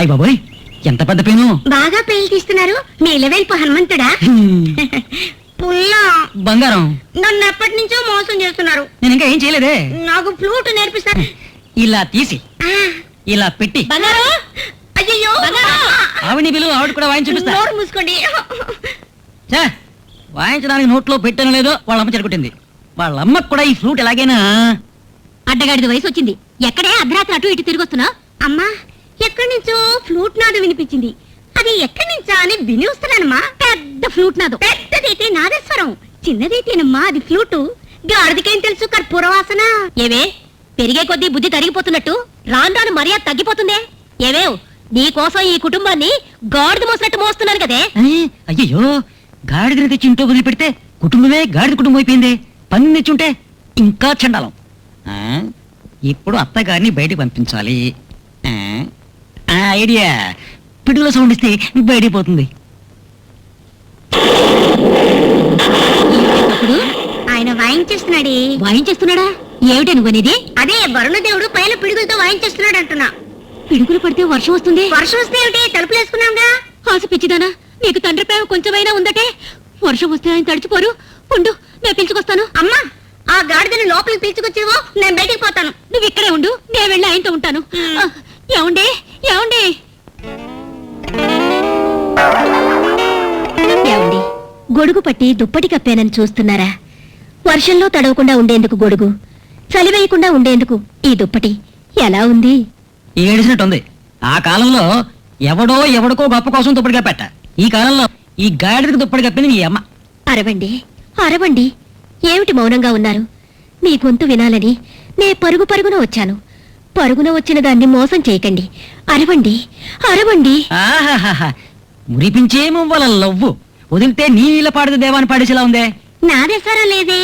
అయ్య బాబోయ్, ఎంత పెద్ద పెను. బాగా పెళ్లి తీస్తున్నారు మీ లెవెల్పు హనుమంతుడా. పుల్లా బంగారం, నన్ను ఎప్పటి నుంచో మోసం చేస్తున్నారు. నేను ఇంకా ఏం చేయలేదే. నాకు ఫ్లూట్ నేర్పిస్తారు. ఇలా తీసి ఇలా పెట్టి బంగారం, అయ్యో ఆవిని బిలు ఆవిడ కూడా వాయించి చూపిస్తా. నోరు మూసుకోండి. ఛే, వాయించడానికి నోట్లో పెట్టాను లేదో వాళ్ళ అమ్మ చెరగొట్టింది. వాళ్ళ అమ్మకు కూడా ఈ ఫ్లూట్ ఎలాగైనా. అడ్డగాడిది వయసు వచ్చింది, ఎక్కడే అర్ధరాత్రి అటు ఇటు తిరిగొస్తున్నా. అమ్మా, ఎక్కడి నుంచో ఫ్లూట్ నాదు వినిపించింది. అది ఎక్కడి నుంచా అని విని వస్తున్నానమ్మా. పెద్ద ఫ్లూట్ నాదు. పెద్దదైతే నాదస్వరం, చిన్నదైతేనమ్మా అది ఫ్లూటు. గాడిదికేం తెలుసు కర్పూర వాసన. ఏవే, పెరిగే కొద్దీ బుద్ధి తరిగిపోతున్నట్టు రాను రాను మర్యాద తగ్గిపోతుందే. ఏవే, నీ కోసం ఈ కుటుంబాన్ని గాడిద మోసినట్టు మోస్తున్నాను కదే. అయ్యో, గాడిదని తెచ్చి ఇంట్లో వదిలి పెడితే కుటుంబమే గాడిద కుటుంబం అయిపోయింది. పని తెచ్చుంటే ఇంకా చండాలం. ఇప్పుడు అత్తగారిని బయటికి పంపించాలి. ఐడియా, పిడుగుల సౌండ్ ఇస్తే బయటికి పోతుంది. ఆయన వాయించేస్తున్నాడే. వాయించేస్తున్నాడా? ఏమిటి నువ్వనేది? అదే వరుణదేవుడు పైన పిడుగులతో వాయించేస్తున్నాడు అంటున్నా. పిడుగులు పడితే వర్షం వస్తుంది. వర్షం వస్తే ఏమిటి? తలుపులు వేసుకున్నాంగా. ఆశ పిచ్చిదానా, నీకు తండ్రి ప్రేమ కొంచెమైనా ఉందటే. వర్షం వస్తే ఆయన తడిచిపోరు. ఉండు, నేను పిలుచుకొస్తాను. అమ్మా, ఆ గాడిదని లోపలికి పిలుచుకొచ్చేవో నేను బయటికి పోతాను. నువ్వు ఇక్కడే ఉండు, నేను వెళ్ళి ఆయనతో ఉంటాను. ఏమండి, ఏమండి, ఏమండి, గొడుగు పట్టి దుప్పటి కప్పానని చూస్తున్నారా? వర్షంలో తడవకుండా ఉండేందుకు గొడుగు, చలి వేయకుండా ఉండేందుకు ఈ దుప్పటి ఎలా ఉంది? ఏడిసినట్టుంది. ఆ కాలంలో ఎవడో ఎవడికో గొప్ప కోసం దుప్పటి కప్పెట్ట. ఈ కాలంలో ఈ గాడిదకి దుప్పటి కప్పింది నీ అమ్మ. అరవండి, అరవండి. ఏమిటి మౌనంగా ఉన్నారు? మీ గొంతు వినాలని నే పరుగు పరుగున వచ్చాను. పరుగున వచ్చిన దాన్ని మోసం చేయకండి. అరవండి, అరవండి. మురిపించే మువ్వల లవ్వు వదిలితే నీళ్ళ పాడితే దేవాన్ని పాడేసేలా ఉందే. నాదేసారా లేదే?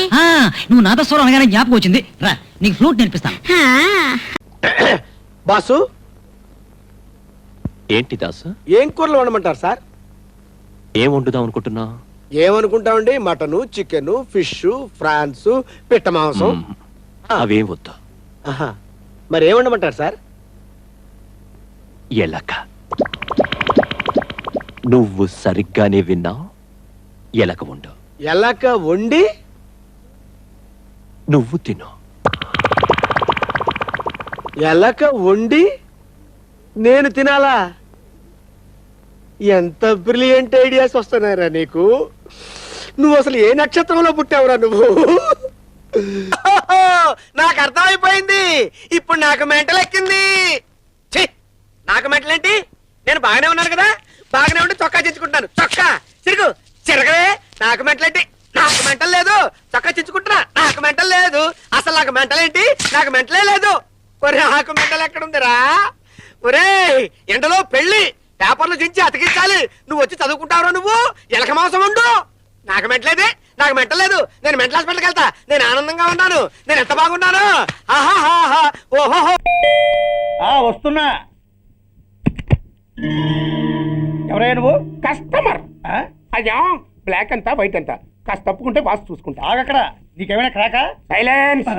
నువ్వు నాదస్వరం అనగానే జ్ఞాపకం వచ్చింది. రా, నీకు ఫ్లూట్ నేర్పిస్తాను. బాసు, ఏంటి దాసు? ఏం కూరలు వండమంటారు సార్? ఏం వండుదాం అనుకుంటున్నా? ఏమనుకుంటామండి, మటను, చికెన్, ఫిష్, ఫ్రాన్స్, పిట్ట మాంసం. అవేం వద్దు. మరి ఏం వండమంటారు సార్? ఎలక. నువ్వు సరిగ్గానే విన్నా, ఎలక వండు. ఎలక వండి నువ్వు తిను. ఎలక వండి నేను తినాలా? ఎంత బ్రిలియంట్ ఐడియాస్ వస్తున్నారా నీకు. నువ్వు అసలు ఏ నక్షత్రంలో పుట్టావురా నువ్వు? నాకు అర్థమైపోయింది. ఇప్పుడు నాకు మెంటల్ ఎక్కింది. నాకు మెంటల్ ఏంటి? నేను బాగానే ఉన్నాను కదా. బాగానే ఉండి చొక్కా చించుకుంటాను. చొక్కా చిరుగు చిరగలే. నాకు మెంటల్ ఏంటి? నాకు మెంటల్ లేదు. చొక్కా చించుకుంటున్నా. నాకు మెంటల్ లేదు. అసలు నాకు మెంటల్ ఏంటి? నాకు మెంటలే లేదు. ఒరే, నాకు మెంటల్ ఎక్కడుందిరా? ఒరే, ఎండలో పెళ్లి పేపర్లు చించి అతికించాలి. నువ్వు వచ్చి చదువుకుంటావురా నువ్వు? ఎలక మాంసం ఉండు. నాకు మెంటలేదే. నాకు మెంటలేదు. నేను మెంటల్ హాస్పిటల్కి వెళ్తా. నేను ఆనందంగా ఉన్నాను. నేను ఎంత బాగున్నాను. ఓహో, వస్తున్నా. ఎవరయ్యా నువ్వు? కస్టమర్. అయ్యా, బ్లాక్ అంతా వైట్ అంతా కాస్త తప్పుకుంటే వాసు చూసుకుంటా. ఆగక్కడ. నీకేమైనా క్రాకా? సైలెన్స్.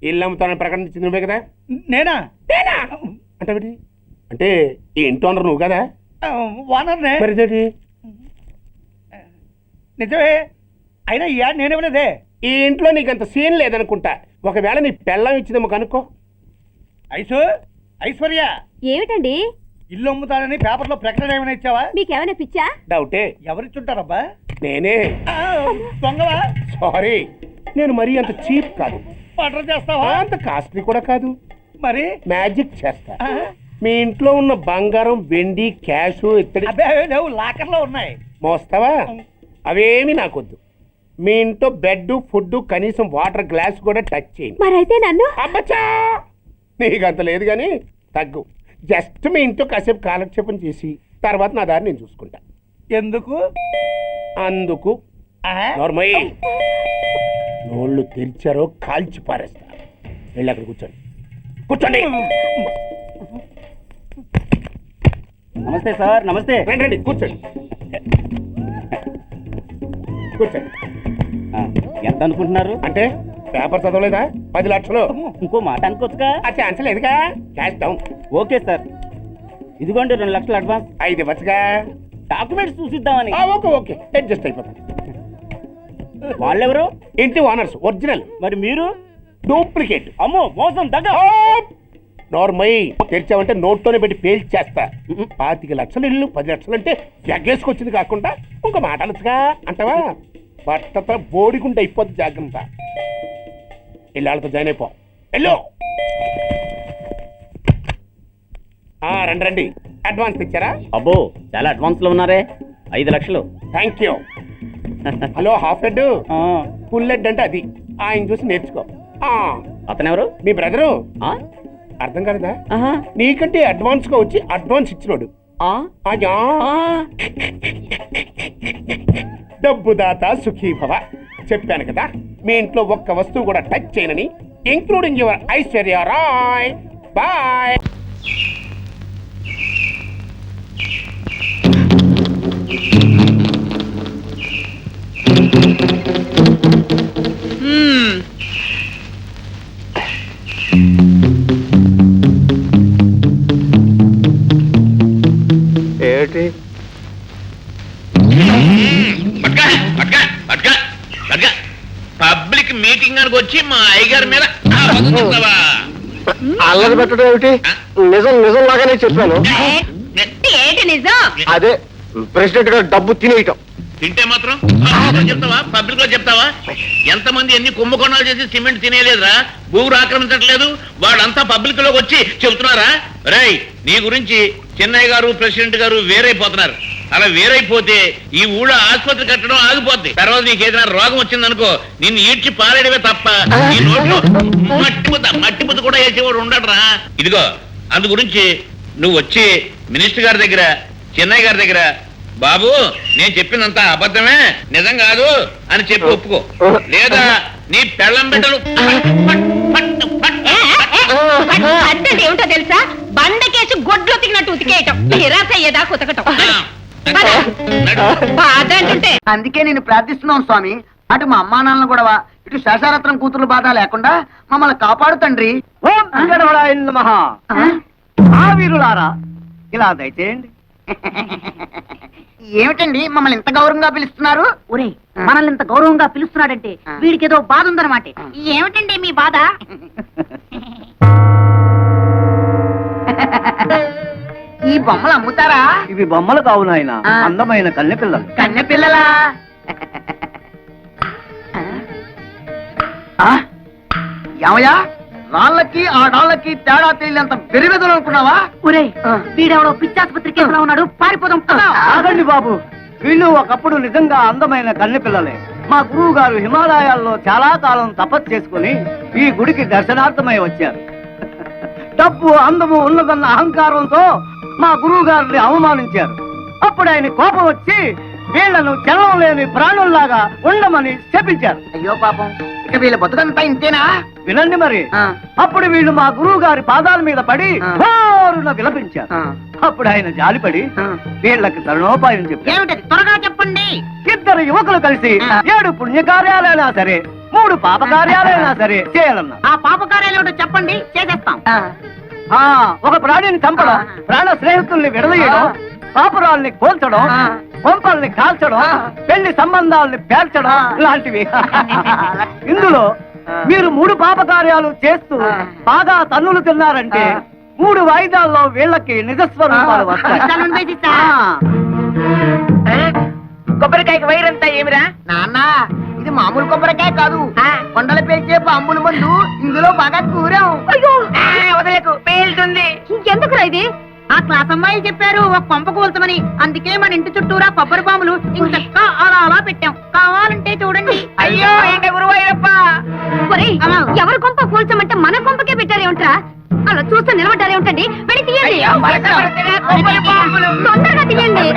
ఇల్లు అమ్ముతానని ప్రకటించింది నువ్వే కదా? నేనా? అంటే అంటే ఈ ఇంటి ఓనర్ నువ్వు కదా? ఓనర్నే. మరి నిజమే. అయినా ఈ యాడ్ నేనేమలేదే. ఈ ఇంట్లో నీకు అంత సీన్ లేదనుకుంటా. ఒకవేళ నీ పెళ్ళం ఇచ్చిందేమో కనుక్కో. ఐశ్వర్య, ఏమిటండి? ఇల్లు అమ్ముతానని పేపర్లో ప్రకటన ఏమైనా ఇచ్చావా? మీకేమైనా పిచ్చా? డౌటే. ఎవరిచ్చుంటారబ్బా? నేనే. దొంగవా? సారీ, నేను మరీ అంత చీప్ కాదు. ఆర్డర్ చేస్తావా? అంత కాస్ట్లీ కూడా కాదు. మరి మ్యాజిక్ చేస్తా. మీ ఇంట్లో ఉన్న బంగారం, వెండి, క్యాష్ ఇత్తడి లేవు, లాకర్లో ఉన్నాయి. మోస్తావా? అవేమి నాకొద్దు. మీ ఇంట్లో బెడ్, ఫుడ్, కనీసం వాటర్ గ్లాస్ కూడా టచ్ చేయను. మరైతే నన్ను అబ్బచ్చా, నీకు అంత లేదు కానీ తగ్గు. జస్ట్ మీ ఇంట్లో కాసేపు కాలక్షేపం చేసి తర్వాత నా దారి నేను చూసుకుంటా. ఎందుకు? అందుకు. నోర్మయ్య, నోళ్ళు తెరిచారో కాల్చి పారేస్తా. వెళ్ళి అక్కడ కూర్చోండి. కూర్చోండి. నమస్తే సార్. నమస్తే. రండి రండి, కూర్చోండి. కూర్చోండి. ఎంత అనుకుంటున్నారు? అంటే పేపర్ చదవలేదా? 10 లక్షలు. ఇంకో మాట అనుకోవచ్చుగా? ఆ ఛాన్స్ లేదుగా. Cash down. Okay sir. ఇదిగోండి 2 లక్షలు అడ్వాన్స్. 5 ఇవ్వచ్చుగా. డాక్యుమెంట్స్ చూసిద్దామని. ఓకే ఓకే, అడ్జస్ట్ అయిపోతాను. వాళ్ళెవరు? ఇంటి ఓనర్స్ ఒరిజినల్, మరి మీరు? డూప్లికేట్. అమ్మో మోసం దగ్గర. నార్మల్ తెరిచావంటే నోట్తోనే పెట్టి పేల్చేస్తా. 25 లక్షలు ఇల్లు 10 లక్షలు అంటే ఎగ్గేసుకొచ్చింది కాకుండా ఇంకో మాట అనొచ్చుగా అంటావా? బట్టతో బోడిగుంటే అయిపోద్ది, జాగ్రత్త. ఇళ్ళతో జాయిన్ అయిపో. వెళ్ళు. రండి రండి, అడ్వాన్స్ ఇచ్చారా? అబ్బో చాలా అడ్వాన్స్ లో ఉన్నారే. 5 లక్షలు. Thank you. Hello half head, full head అంటే అది. ఆయన చూసి నేర్చుకో. అతనెవరు? మీ బ్రదరు. ఆ? అర్థం కాలేదా? ఆహా. నీకంటే అడ్వాన్స్ గా వచ్చి అడ్వాన్స్ ఇచ్చినోడు. ఆ? అయ్యా, ఆ. డబ్బు దాత సుఖీభవ. చెప్పాను కదా, మీ ఇంట్లో ఒక్క వస్తువు కూడా టచ్ చేయనని, including your Aishwarya Rai. Bye. ఏమిటి? పబ్లిక్ మీటింగ్ అని వచ్చి మా అయ్యగారి మీద అబద్ధం అల్లరి పెట్టడం ఏమిటి? నిజం నిజం లాగానే చెప్పాను. ఏంటి నిజం? అదే ప్రెసిడెంట్ గారు డబ్బు తినేయటం. తింటే మాత్రం చెప్తావా? పబ్లిక్ లో చెప్తావా? ఎంతమంది ఎన్ని కుంభకోణాలు చేసి సిమెంట్ తినేయలేదురా? భూములు ఆక్రమించట్లేదు, వాళ్ళంతా పబ్లిక్ లోకి వచ్చి చెబుతున్నారా? రేయ్, నీ గురించి చెన్నయ్య గారు ప్రెసిడెంట్ గారు వేరైపోతున్నారు. అలా వేరైపోతే ఈ ఊళ్ళో ఆసుపత్రి కట్టడం ఆగిపోద్ది. తర్వాత నీకు ఏదైనా రోగం వచ్చిందనుకో, నిన్ను ఈడ్చి పారేయడమే తప్ప ఈ నోట్లో మట్టి ముద్ద కూడా వేసేవాడు ఉండడరా. ఇదిగో అందు గురించి నువ్వు వచ్చి మినిస్టర్ గారి దగ్గర, చెన్నయ్య గారి దగ్గర, బాబు నేను చెప్పిందంతా అబద్ధమే, నిజం కాదు అని చెప్పి ఒప్పుకో. లేదా నీ పెళ్ళం బిడ్డలు అంటే ఏమిటో తెలుసా? బండకేసి గొడ్లు ఉతికినట్టు ఉతికేయటం, నిరాశ అయ్యేదా కుతకటం. బాధంటుంటే అందుకే నేను ప్రార్థిస్తున్నాం స్వామి, అటు మా అమ్మా నాన్నలు గొడవ, ఇటు శేషారత్నం కూతురు బాధ లేకుండా మమ్మల్ని కాపాడు తండ్రి. మహా ఆ వీరులారా ఇలా దయచేయండి. ఏమిటండి మమ్మల్ని ఇంత గౌరవంగా పిలుస్తున్నారు? ఒరే, మనల్ని ఇంత గౌరవంగా పిలుస్తున్నాడంటే వీడికి ఏదో బాధ ఉందన్నమాట. ఏమిటండి మీ బాధ? ఈ బొమ్మలు అమ్ముతారా? ఇవి బొమ్మలు కావు నాయన, అందమైన కన్నె పిల్లలు. కన్నె పిల్లలా? ఏమయ్యా, రాళ్ళకి ఆ డాళ్ళకి తేడా తెలియనంత పెరిగెదలు అనుకున్నావా? ఒరే, వీడెవడో పిచ్చాసుపత్రి కేసులో ఉన్నాడు, పారిపోదాం. ఆగండి బాబు, వీళ్ళు ఒకప్పుడు నిజంగా అందమైన కన్నె పిల్లలే. మా గురువు గారు హిమాలయాల్లో చాలా కాలం తపస్సు చేసుకుని ఈ గుడికి దర్శనార్థమై వచ్చారు. డబ్బు అందము ఉన్నదన్న అహంకారంతో మా గురువు గారిని అవమానించారు. అప్పుడు ఆయన కోపం వచ్చి వీళ్లను చలనం లేని ప్రాణుల్లాగా ఉండమని శపించారు. అయ్యో పాపం, ఇక వీళ్ళ బతుకంతా ఇంతేనా? వినండి మరి. అప్పుడు వీళ్ళు మా గురువు గారి పాదాల మీద పడి హోరున విలపించారు. అప్పుడు ఆయన జాలిపడి వీళ్ళకి తరుణోపాయం చెప్పారు. ఏమిటది? త్వరగా చెప్పండి. 2 యువకులు కలిసి 7 పుణ్యకార్యాలైనా సరే 3 పాపకార్యాలైనా సరే చేయాలన్నారు. ఆ పాపకార్యాలు చెప్పండి, చేసేస్తాం. ఒక ప్రాణిని చంపడం, ప్రాణ స్నేహితుల్ని విడదీయడం, పాపురాల్ని కోల్చడం, పంపల్ని కాల్చడం, పెళ్లి సంబంధాలని పేర్చడం లాంటివి. ఇందులో మీరు 3 పాపకార్యాలు చేస్తూ బాగా తన్నులు తిన్నారంటే 3 వాయిదాల్లో వీళ్ళకి నిజస్వరూపాలు వస్తాయి. కొబ్బరికాయకి వైరంతా ఏమిరా నాన్న? ఇది మామూలు కొబ్బరికాయ కాదు, కొండలు పేల్చే బాంబుల మందు. ఇందులో బాగా కూరాం. వదలకు, పేలుతుంది. ఇంకెందుకురా ఇది? ఆ క్లాస్ అమ్మాయిలు చెప్పారు ఒక కొంప కూల్చమని, అందుకే మన ఇంటి చుట్టూరా కొబ్బరి బాంబులు ఇంకా అలా అలా పెట్టాం. కావాలంటే చూడండి. అయ్యో గురువయ్యప్ప, ఒరేయ్, ఎవరి కొంప కూల్చమంటే మన కొంపకే పెట్టారేమిట్రా? అలా చూస్తే నిలబడ్డారేమిటండి? వెళ్ళి తీయండి, తొందరగా తీయండి.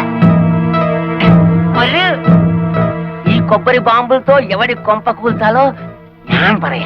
ఈ కొబ్బరి బాంబులతో ఎవడి కొంప కూల్చాలో జ్ఞానం పరయ.